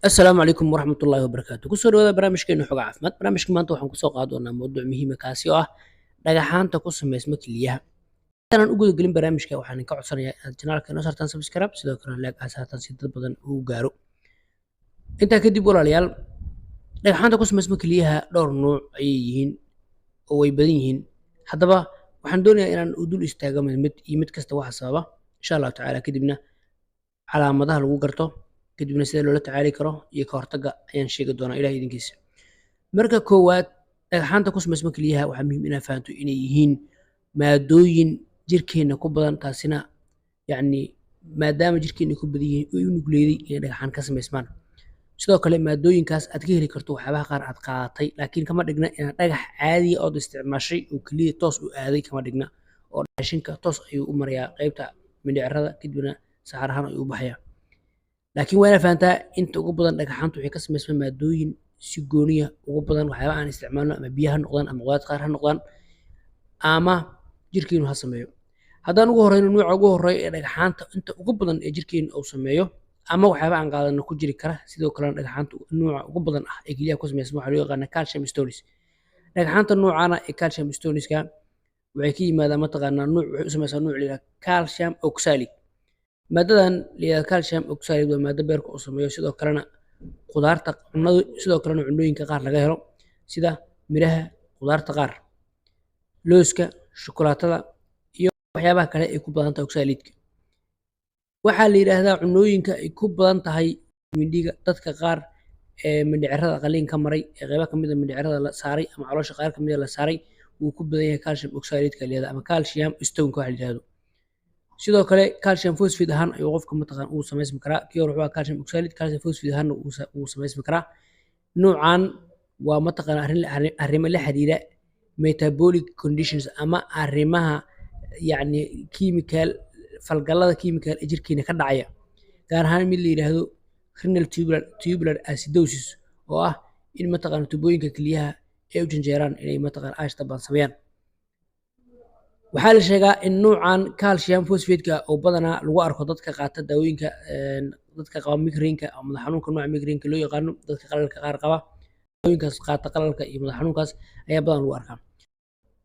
السلام عليكم ورحمة الله وبركاته kusoo dhawaada barnaamijkeena xoga caafimaad barnaamijka maanta waxaan kusoo qaadi doonaa mowduuc muhiim ah kaasi oo ah dhagaxaanta ku samaysma keliyaha intaan u guda gelin barnaamijka waxaan ka codsanayaa inaad janaalka inoo saartaan subscribe sidoo kale like aad saartaan si dad badan uu gaaro intaa kadib walaalayaal dhagaxaanta ku samaysma keliyaha dhowr nooc ayay yihiin oo way badan yihiin haddaba waxaan doonayaa inaan u dul istaago mid kasta waxa sababa insha allahu tacaala kadibna calaamadaha lagu garto kadibna sida loola tacaali karo iyo ka hortagga ayaan sheegi doonaa ilaah idinkiisa marka koowaad dhagaxaanta ku samaysma keliyaha waxaa muhiim inaad fahanto inay yihiin maadooyin jirkeena ku badan taasina yacni maadaama jirkeena ku badan yihiin oo u nugleeday inay dhagaxaan ka samaysmaan sidoo kale maadooyinkaas aad ka heli karto waxyaabaha qaar aad qaadatay laakiin kama dhigna inaad dhagax caadiya ood isticmaashay oo keliya toos u aaday kama dhigna oo raashinka toos ayuu u marayaa qaybta mindhicirada kadibna saxar ahaan ayuu u baxayaa laakiin waa inaad fahantaa inta ugu badan dhagaxaantu waxay ka samaysmaan maadooyin si gooniya ugu badan waxyaabaha aan isticmaalno ama biyo ha noqdaan ama qudaar qaar ha noqdaan ama jirkeenu ha sameeyo haddaan ugu horeyno nuuca ugu horeeya ee dhagaxaanta inta ugu badan ee jirkeenu uu sameeyo ama waxyaaba aan qaadano ku jiri kara sidoo kalena dhagaxaanta nuuca ugu badan ah ee keliyaha ku samaysma waxaa loo yaqaanaa calcium stones dhagaxaanta nuucaana ee calcium stoneska waxay ka yimaadaan mataqaanaa nuuc waxay u samaysaa nuuc la yidhaha calcium oxalate maadadan la yidhahdo calcium oxalate waa maado beerka uu sameeyo sidoo kalena qudaarta cunnadu sidoo kalena cunnooyinka qaar laga helo sida miraha qudaarta qaar looska shukulaatada iyo waxyaabaha kale ay ku badan tahay oxalateska waxaa la yidhaahdaa cunnooyinka ay ku badan tahay mindhiga dadka qaar ee mindhicirada qaliin ka maray ee qaybo kamid a mindhicirada la saaray ama caloosha qaar kamid a la saaray wuu ku badan yahay calcium oxalateska la yidhahdo ama calcium stoneka waxa la yidhahdo sidoo kale calcium phosphate ahaan ayuu qofka mataqaan uu samaysmi karaa kii hore wuxuu calcium oxalate calcium phosphate ahaan uu samaysmi karaa nuucan waa mataqaan arrimo la xiriira metabolic conditions ama arrimaha yacni chemical falgallada chemical ee jirkeena ka dhacaya gaar ahaan mid la yidhaahdo renal tubular acidosis oo ah in mataqaan tubooyinka keliyaha ay u janjeeraan inay mataqaan aashta baan sameeyaan waxaa la sheegaa in nuucan calcium phosphate-ka oo badanaa lagu arko dadka qaata daawooyinka dadka qaba migraine-ka ama madax xanuunka nooca migraine-ka loo yaqaano dadka qalalka qaar qaba daawooyinkaas qaata qalalka iyo madax xanuunkaas ayaa badan lagu arkaa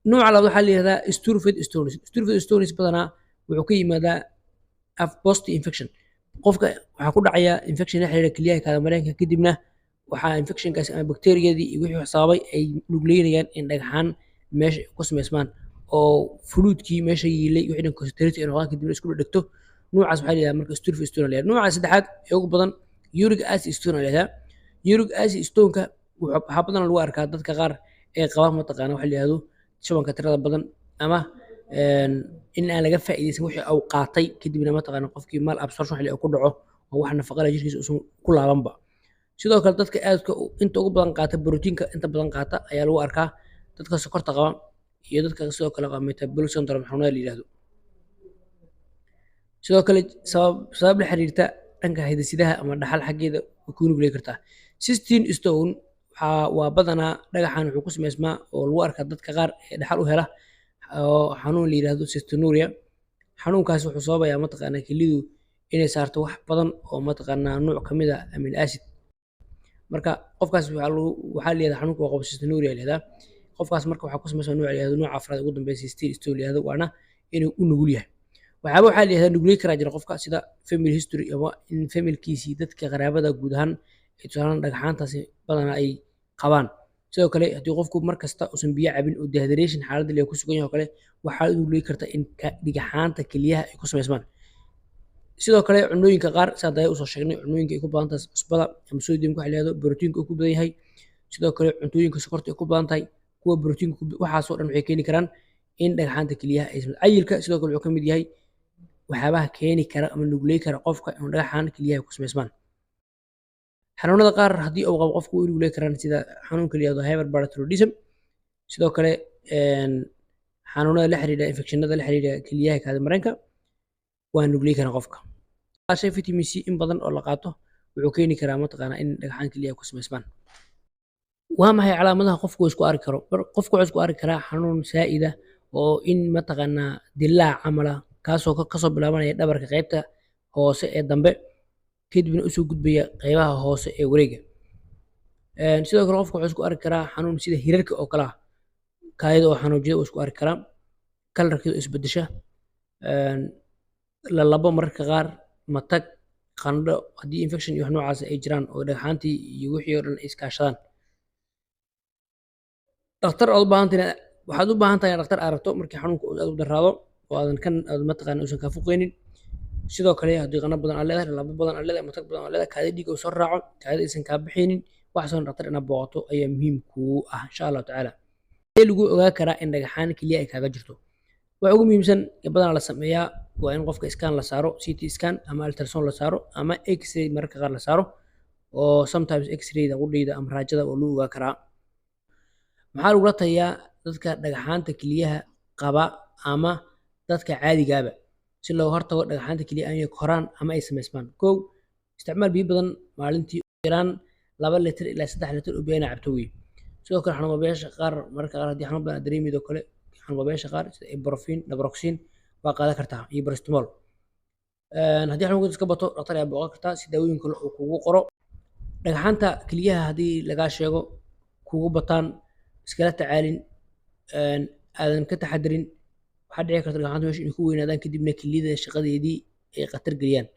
nooca labaad waxaa la yidhahdaa sturfed stones badanaa wuxuu ka yimaadaa post infection qofka waxaa ku dhacaya infection la xiriira kelyaha kaada mareenka kadibna waxaa infectionkaas ama bakteeriyadii iyo wixii sababay ay nugleynayaan in dhagaxaan meesha ku samaysmaan oo fluidkii meesha yiilay wixii dhan concentrate ay noqdaan kadibna isku dhegto noocaas waxaa la yidhahdaa marka sturfed stone la yidhahdaa nooca saddexaad ee ugu badan uric acid stone la yidhahdaa uric acid stoneka waxaa badan lagu arkaa dadka qaar ee qaba mataqaana waxa la yidhahdo shubanka tirada badan ama in aan laga faa'iidaysan wixii uu qaatay kadibna mataqaana qofkii mal absorption xilli uu ku dhaco oo wax nafaqo leh jirkiisa uusan ku laabanba sidoo kale dadka aadka inta ugu badan qaata borotiinka inta badan qaata ayaa lagu arkaa dadka sokorta qaba iyo dadka sidoo kale qaba metabolic syndrome xanuunada la yidhaahdo sidoo kale sabab la xiriirta dhanka hidde-sidaha ama dhaxal xaggeeda way ku nugley kartaa cystine stone waa badanaa dhagaxan wuxuu ku samaysmaa oo lagu arkaa dadka qaar ee dhaxal u hela oo xanuun la yidhaahdo cystinuria xanuunkaas wuxuu sababayaa mataqaanaa kelidu inay saarto wax badan oo mataqaanaa nuuc ka mid ah amino acid marka qofkaas waxaa la yidhahdaa xanuunka waa qabo cystinuria la yidhahdaa qofkaas marka waxaa ku samaysan nuuc la yidhahdo nuuca afraad ugu dambeeya cystine stone la yidhahdo waana inuu u nugul yahay waxyaaba waxaa la yidhahdaa nugley karaa jira qofka sida family history ama in familkiisii dadka qaraabada guud ahaan ay tusaalaan dhagaxaantaasi badanaa ay qabaan sidoo kale haddii qofku mar kasta uusan biyo cabin oo dehydration xaaladda lee ku sugan yahay oo kale waxaa u nugley karta in dhagaxaanta keliyaha ay ku samaysmaan sidoo kale cunnooyinka qaar saa daya usoo sheegnay cunnooyinka ay ku badan tahay cusbada ama sodiumka waxa la yidhahdo borotiinka uu ku badan yahay sidoo kale cuntooyinka sokorta ay ku badan tahay kuwa borotiinka waxaasoo dhan waxay keeni karaan in dhagaxaanta keliyaha ay cayilka sidoo kale wuxuu ka mid yahay waxyaabaha keeni kara ama nugley kara qofka in dhagaxaan keliyaha ku samaysmaan xanuunada qaar haddii uu qabo qofku way nugley karaan sida xanuunka la yidhahdo hyperparathyroidism sidoo kale xanuunada la xiriira infectionada la xiriira keliyaha kaada mareenka waa nugley karaan qofka shay vitamin C in badan oo la qaato wuxuu keeni karaa mataqaanaa in dhagaxaan keliyaha ku samaysmaan waa maxay calaamadaha qofku isku arki karo qofku wuxuu isku arki karaa xanuun saa'ida oo in mataqaanaa dilaac camala kaasoo kasoo bilaabanaya dhabarka qaybta hoose ee dambe kadibna usoo gudbaya qaybaha hoose ee wareega. Sidoo kale qofka wuxuu isku arki karaa xanuun sida hirarka oo kale ah, kaayada oo xanuujida uu isku arki karaa, kalarkeedu isbedesha, lalabo mararka qaar, matag, qandho haddii infection iyo wax noocaas ay jiraan oo dhagxaantii iyo wixii oo dhan ay iskaashadaan. dhakhtar waxaad u baahan tahay dhakhtar aad rabto markii xanuunka uu aad u daraado oo aad mataqaana uusan kaa fuqeynin. sidoo kale haddii qandho badan aad leedahay, labo badan aad leedahay, matag badan aad leedahay, kaadi dhiig oo soo raaco, kaadida aysan kaa bixinin, waxaasoo dhakhtar inaad booqato ayaa muhiim kuu ah insha allahu tacaala. Sidee lagu ogaa karaa in dhagaxaan keliya ay kaaga jirto? waxa ugu muhiimsan ee badanaa la sameeyaa waa in qofka scan la saaro, CT scan ama ultrasound la saaro ama X-ray mararka qaar la saaro, oo sometimes X-rayda qudheyda ama raajada oo lagu ogaa karaa. maxaa lagula taliyaa dadka dhagaxaanta kelyaha qaba ama dadka caadigaaba si looga hortago dhagaxaanta kelyaha inay koraan ama ay samaysmaan? Kow, isticmaal biyo badan maalintii, ugu yaraan 2 litir ilaa 3 litir oo biyo inaad cabto wey. sidoo kale xanuunbayaasha qaar mararka qaar haddii xanuun badan aad dareemaydo kale, xanuunbayaasha qaar sida ibuprofen, naproxen waa qaadan kartaa iyo paracetamol. haddii xanuunka iska bato dhakhtar ayaa booqan kartaa si daawooyin kale uu kugu qoro. dhagaxaanta kelyaha haddii lagaa sheego kugu bataan, iskala tacaalin, aadan ka taxadarin, waxaa dhici karta dhagaxaanta meesha inay ku weynaadaan kadibna kelyada shaqadeedii ay khatar geliyaan.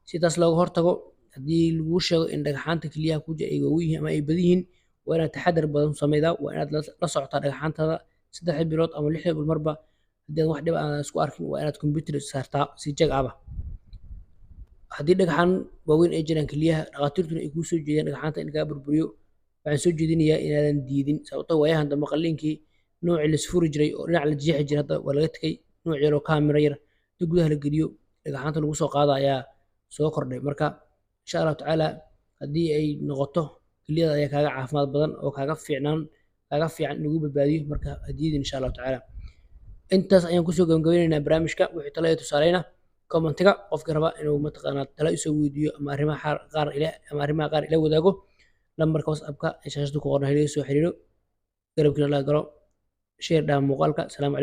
si taas looga hortago, haddii laguu sheego in dhagaxaanta kelyaha ku jira ay waaweyn yihiin ama ay badan yihiin, waa inaad taxadar badan sameydaa, waa inaad la socotaa dhagaxaantada 3 bilood ama 6 bilood marba. haddii aan wax dhib aan isku arkin waa inaad computer saartaa si jag aba. haddii dhagaxaan waaweyn ay jiraan kelyaha, dhakhaatiirtuna ay kuu soo jeediyaan dhagaxaanta in lagaa burburiyo, waxaan soo jeedinayaa inaadan diidin, sababtoo waayahan dambe qalliinkii noocii la isfuri jiray oo dhinac la jeexi jiray hadda waa laga tegay, nooc yar oo kaamiro yar inta gudaha la geliyo dhagaxaanta lagu soo qaada ayaa soo kordhay. marka insha allahu tacaala haddii ay noqoto kelyada ayaa kaaga caafimaad badan oo kaaga fiican in lagu badbaadiyo, marka hadiidin insha allahu tacaala. intaas ayaan kusoo gabagabeynaynaa barnaamijka. wixii talo iyo tusaaleyna commentiga qofkii raba inuu mataqaanaa talo isoo weydiiyo ama arrimaha qaar ila wadaago, lambarka WhatsApp-ka ee shaashada ku qoran ha iga soo xiriiro. garabkiina la galo, share dhaha muuqaalka. Salaamu calaykum.